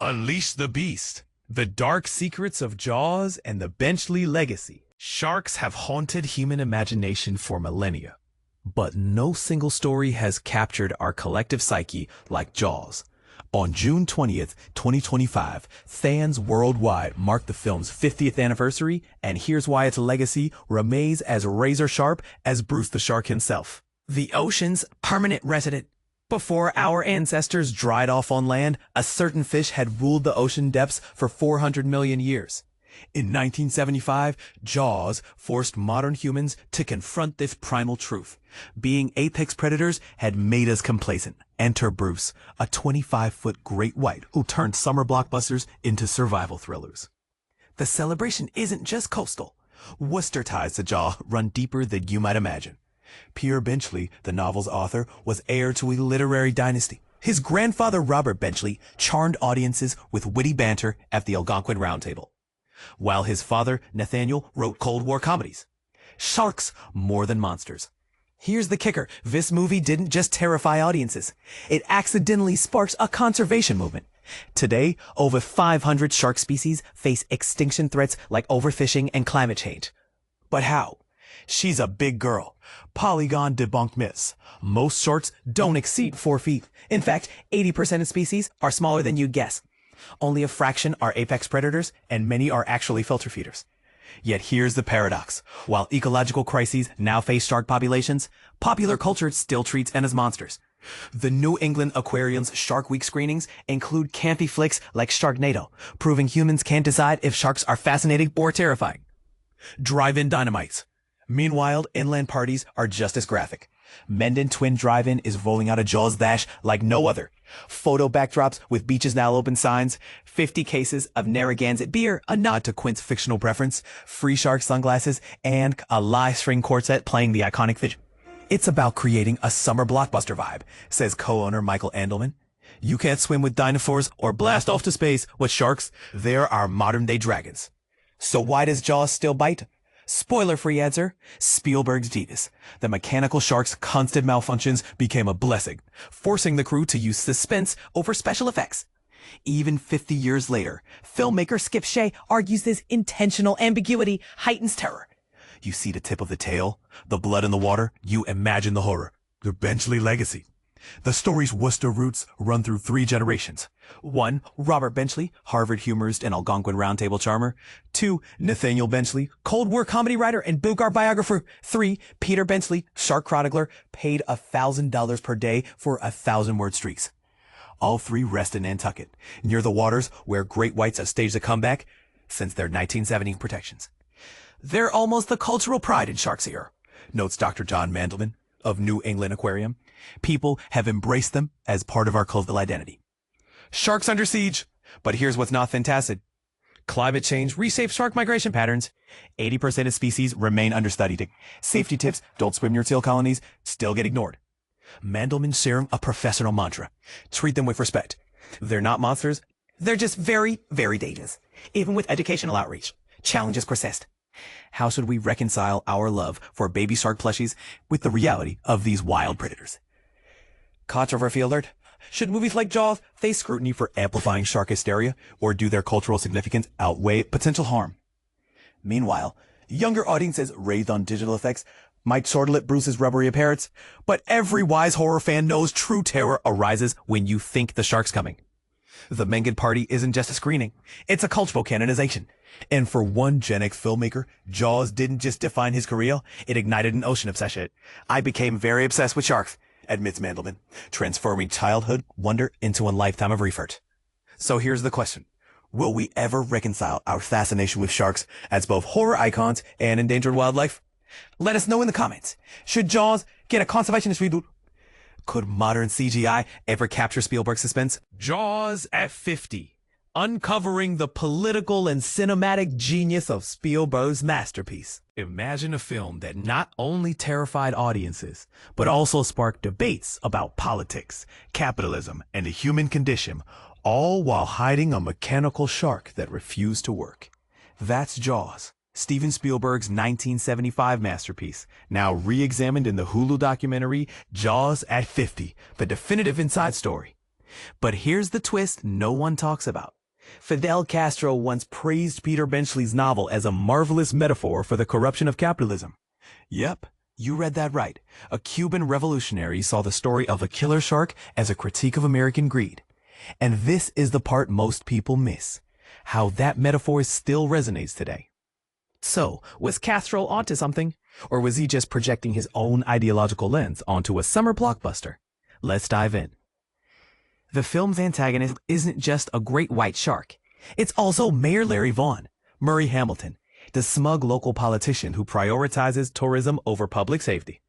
Unleash the Beast, the dark secrets of Jaws and the Benchley legacy. Sharks have haunted human imagination for millennia, but no single story has captured our collective psyche like Jaws. On June 20th, 2025, fans worldwide marked the film's 50th anniversary, and here's why its legacy remains as razor sharp as Bruce the Shark himself. The ocean's permanent resident. Before our ancestors dried off on land, a certain fish had ruled the ocean depths for 400 million years. In 1975, Jaws forced modern humans to confront this primal truth. Being apex predators had made us complacent. Enter Bruce, a 25-foot great white who turned summer blockbusters into survival thrillers. The celebration isn't just coastal. Worcester ties to Jaws run deeper than you might imagine. Peter Benchley, the novel's author, was heir to a literary dynasty. His grandfather, Robert Benchley, charmed audiences with witty banter at the Algonquin Round Table, while his father, Nathaniel, wrote Cold War comedies. Sharks more than monsters. Here's the kicker. This movie didn't just terrify audiences. It accidentally sparks a conservation movement. Today, over 500 shark species face extinction threats like overfishing and climate change. But how? She's a big girl. Polygon debunked myths. Most sharks don't exceed 4 feet. In fact, 80% of species are smaller than you'd guess. Only a fraction are apex predators, and many are actually filter feeders. Yet here's the paradox. While ecological crises now face shark populations, popular culture still treats them as monsters. The New England Aquarium's Shark Week screenings include campy flicks like Sharknado, proving humans can't decide if sharks are fascinating or terrifying. Drive-in dynamites. Meanwhile, inland parties are just as graphic. Mendon Twin Drive-In is rolling out a Jaws dash like no other. Photo backdrops with beaches now open signs, 50 cases of Narragansett beer, a nod to Quint's fictional preference, free shark sunglasses, and a live string quartet playing the iconic fish. It's about creating a summer blockbuster vibe, says co-owner Michael Andelman. You can't swim with dinosaurs or blast off to space with sharks. They're our modern-day dragons. So why does Jaws still bite? Spoiler-free answer, Spielberg's genius. The mechanical shark's constant malfunctions became a blessing, forcing the crew to use suspense over special effects. Even 50 years later, filmmaker Skip Shea argues this intentional ambiguity heightens terror. You see the tip of the tail, the blood in the water, you imagine the horror. The Benchley legacy. The story's Worcester roots run through 3 generations. 1. Robert Benchley, Harvard humorist and Algonquin Round Table charmer. 2. Nathaniel Benchley, Cold War comedy writer and Bogart biographer. 3. Peter Benchley, shark chronicler, paid $1,000 per day for 1,000-word streaks. All 3 rest in Nantucket, near the waters where great whites have staged a comeback since their 1970 protections. They're almost the cultural pride in sharks here, notes Dr. John Mandelman of New England Aquarium. People have embraced them as part of our cultural identity. Sharks under siege. But here's what's not fantastic. Climate change reshapes shark migration patterns. 80% of species remain understudied. Safety tips, don't swim near seal colonies, still get ignored. Mandelman's sharing a professional mantra. Treat them with respect. They're not monsters. They're just very, very dangerous. Even with educational outreach, challenges persist. How should we reconcile our love for baby shark plushies with the reality of these wild predators? Controversy alert. Should movies like Jaws face scrutiny for amplifying shark hysteria, or do their cultural significance outweigh potential harm? Meanwhile, younger audiences raised on digital effects might chortle at Bruce's rubbery appearance, but every wise horror fan knows true terror arises when you think the shark's coming. The Mengen Party isn't just a screening, it's a cultural canonization. And for one Gen X filmmaker, Jaws didn't just define his career, it ignited an ocean obsession. I became very obsessed with sharks, admits Mandelman, transforming childhood wonder into a lifetime of research. So here's the question. Will we ever reconcile our fascination with sharks as both horror icons and endangered wildlife? Let us know in the comments. Should Jaws get a conservationist reboot? Could modern CGI ever capture Spielberg's suspense? Jaws at 50. Uncovering the political and cinematic genius of Spielberg's masterpiece. Imagine a film that not only terrified audiences, but also sparked debates about politics, capitalism, and the human condition, all while hiding a mechanical shark that refused to work. That's Jaws, Steven Spielberg's 1975 masterpiece, now re-examined in the Hulu documentary Jaws at 50, the definitive inside story. But here's the twist no one talks about. Fidel Castro once praised Peter Benchley's novel as a marvelous metaphor for the corruption of capitalism. Yep, you read that right. A Cuban revolutionary saw the story of a killer shark as a critique of American greed. And this is the part most people miss. How that metaphor still resonates today. So, was Castro onto something? Or was he just projecting his own ideological lens onto a summer blockbuster? Let's dive in. The film's antagonist isn't just a great white shark. It's also Mayor Larry Vaughn, Murray Hamilton, the smug local politician who prioritizes tourism over public safety.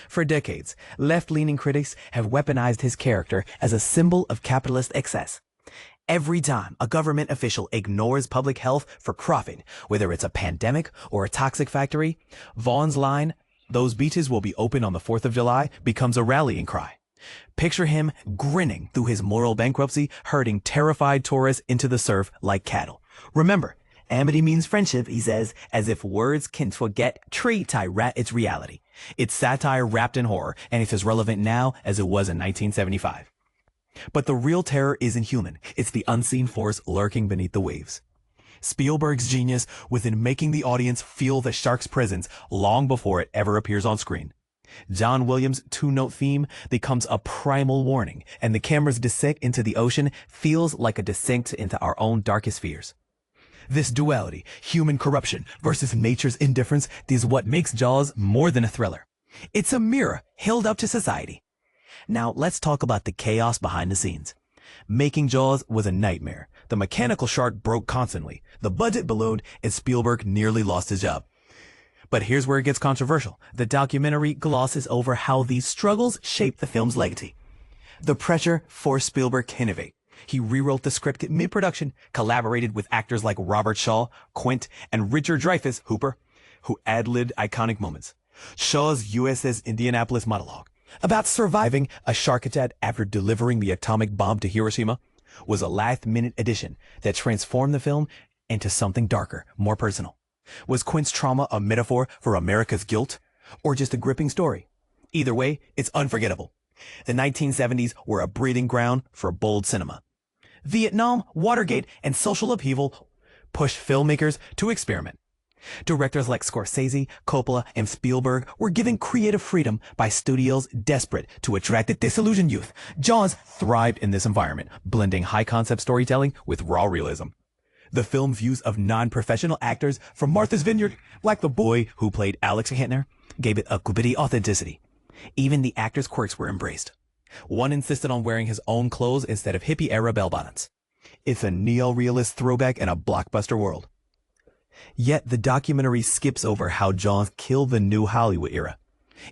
For decades, left-leaning critics have weaponized his character as a symbol of capitalist excess. Every time a government official ignores public health for profit, whether it's a pandemic or a toxic factory, Vaughn's line, "Those beaches will be open on the 4th of July," becomes a rallying cry. Picture him grinning through his moral bankruptcy, herding terrified tourists into the surf like cattle. Remember, amity means friendship, he says, as if words can forget its reality. It's satire wrapped in horror, and it's as relevant now as it was in 1975. But the real terror isn't human. It's the unseen force lurking beneath the waves. Spielberg's genius was in making the audience feel the shark's presence long before it ever appears on screen. John Williams' two-note theme becomes a primal warning, and the camera's descent into the ocean feels like a descent into our own darkest fears. This duality, human corruption versus nature's indifference, is what makes Jaws more than a thriller. It's a mirror held up to society. Now let's talk about the chaos behind the scenes. Making Jaws was a nightmare. The mechanical shark broke constantly, the budget ballooned, and Spielberg nearly lost his job. But here's where it gets controversial. The documentary glosses over how these struggles shaped the film's legacy. The pressure forced Spielberg to innovate. He rewrote the script mid-production, collaborated with actors like Robert Shaw, Quint, and Richard Dreyfuss, Hooper, who ad-libbed iconic moments. Shaw's USS Indianapolis monologue about surviving a shark attack after delivering the atomic bomb to Hiroshima was a last-minute addition that transformed the film into something darker, more personal. Was Quint's trauma a metaphor for America's guilt, or just a gripping story? Either way, it's unforgettable. The 1970s were a breeding ground for bold cinema. Vietnam, Watergate, and social upheaval pushed filmmakers to experiment. Directors like Scorsese, Coppola, and Spielberg were given creative freedom by studios desperate to attract the disillusioned youth. Jaws thrived in this environment, blending high-concept storytelling with raw realism. The film's use of non-professional actors from Martha's Vineyard, like the boy who played Alex Hantner, gave it a gritty authenticity. Even the actors' quirks were embraced. One insisted on wearing his own clothes instead of hippie-era bell-bottoms. It's a neo-realist throwback in a blockbuster world. Yet the documentary skips over how Jaws killed the new Hollywood era.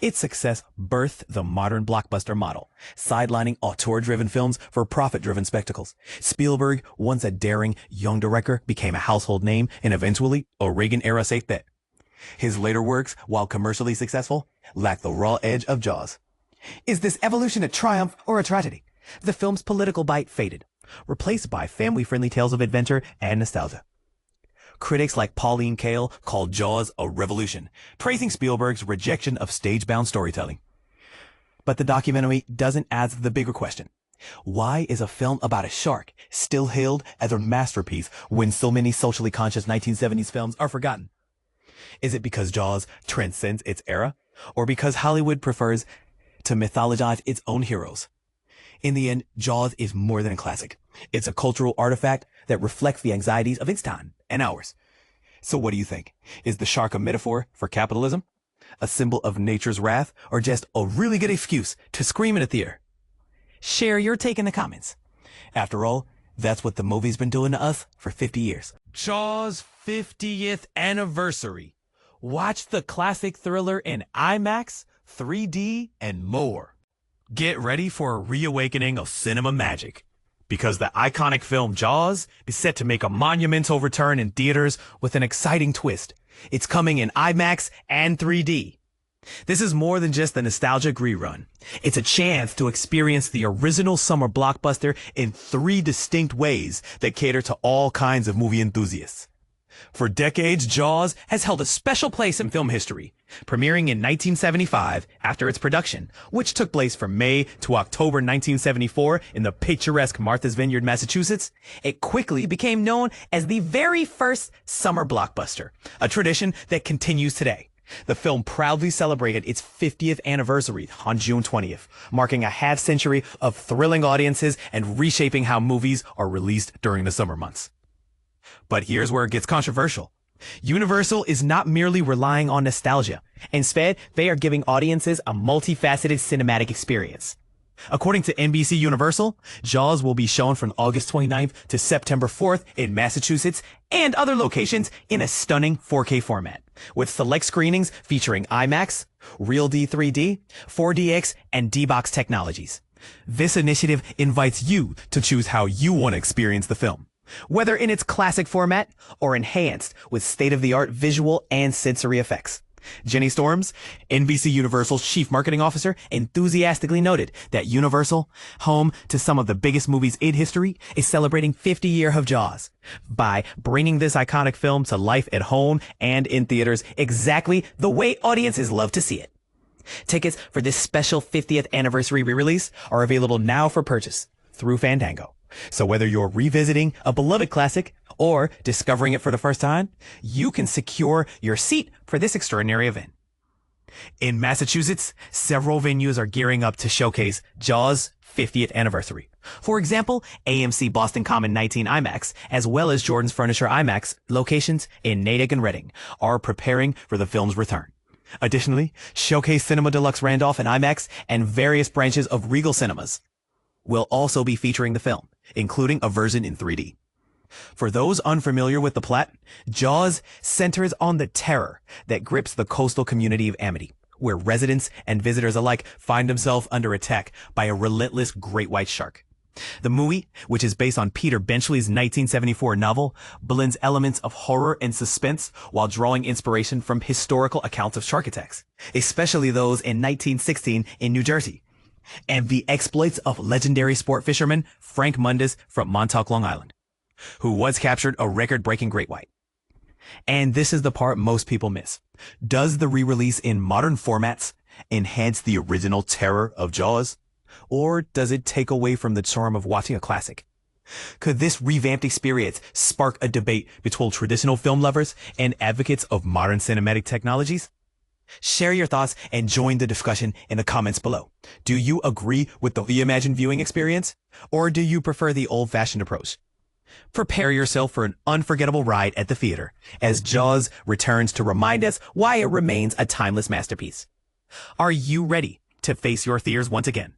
Its success birthed the modern blockbuster model, sidelining auteur-driven films for profit-driven spectacles. Spielberg, once a daring young director, became a household name and eventually a Reagan-era safe bet. His later works, while commercially successful, lack the raw edge of Jaws. Is this evolution a triumph or a tragedy? The film's political bite faded, replaced by family-friendly tales of adventure and nostalgia. Critics like Pauline Kael called Jaws a revolution, praising Spielberg's rejection of stage-bound storytelling. But the documentary doesn't answer the bigger question. Why is a film about a shark still hailed as a masterpiece when so many socially conscious 1970s films are forgotten? Is it because Jaws transcends its era, or because Hollywood prefers to mythologize its own heroes? In the end, Jaws is more than a classic. It's a cultural artifact that reflects the anxieties of its time and ours. So what do you think? Is the shark a metaphor for capitalism, a symbol of nature's wrath, or just a really good excuse to scream in a theater? Share your take in the comments. After all, that's what the movie's been doing to us for 50 years. Jaws 50th anniversary. Watch the classic thriller in IMAX, 3D, and more. Get ready for a reawakening of cinema magic, because the iconic film Jaws is set to make a monumental return in theaters with an exciting twist. It's coming in IMAX and 3D. This is more than just a nostalgic rerun. It's a chance to experience the original summer blockbuster in 3 distinct ways that cater to all kinds of movie enthusiasts. For decades, Jaws has held a special place in film history. Premiering in 1975 after its production, which took place from May to October 1974 in the picturesque Martha's Vineyard, Massachusetts, it quickly became known as the very first summer blockbuster, a tradition that continues today. The film proudly celebrated its 50th anniversary on June 20th, marking a half-century of thrilling audiences and reshaping how movies are released during the summer months. But here's where it gets controversial. Universal is not merely relying on nostalgia. Instead, they are giving audiences a multifaceted cinematic experience. According to NBC Universal, Jaws will be shown from August 29th to September 4th in Massachusetts and other locations in a stunning 4K format, with select screenings featuring IMAX, Real D 3D, 4DX, and D-Box technologies. This initiative invites you to choose how you want to experience the film, whether in its classic format or enhanced with state-of-the-art visual and sensory effects. Jenny Storms, NBC Universal's chief marketing officer, enthusiastically noted that Universal, home to some of the biggest movies in history, is celebrating 50 years of Jaws by bringing this iconic film to life at home and in theaters exactly the way audiences love to see it. Tickets for this special 50th anniversary re-release are available now for purchase through Fandango. So whether you're revisiting a beloved classic or discovering it for the first time, you can secure your seat for this extraordinary event. In Massachusetts, several venues are gearing up to showcase Jaws' 50th anniversary. For example, AMC Boston Common 19 IMAX, as well as Jordan's Furniture IMAX locations in Natick and Reading, are preparing for the film's return. Additionally, Showcase Cinema Deluxe Randolph and IMAX and various branches of Regal Cinemas will also be featuring the film, including a version in 3D. For those unfamiliar with the plot, Jaws centers on the terror that grips the coastal community of Amity, where residents and visitors alike find themselves under attack by a relentless great white shark. The movie, which is based on Peter Benchley's 1974 novel, blends elements of horror and suspense while drawing inspiration from historical accounts of shark attacks, especially those in 1916 in New Jersey, and the exploits of legendary sport fisherman Frank Mundus from Montauk, Long Island, who once captured a record-breaking great white. And this is the part most people miss. Does the re-release in modern formats enhance the original terror of Jaws? Or does it take away from the charm of watching a classic? Could this revamped experience spark a debate between traditional film lovers and advocates of modern cinematic technologies? Share your thoughts and join the discussion in the comments below. Do you agree with the reimagined viewing experience? Or do you prefer the old-fashioned approach? Prepare yourself for an unforgettable ride at the theater as Jaws returns to remind us why it remains a timeless masterpiece. Are you ready to face your fears once again?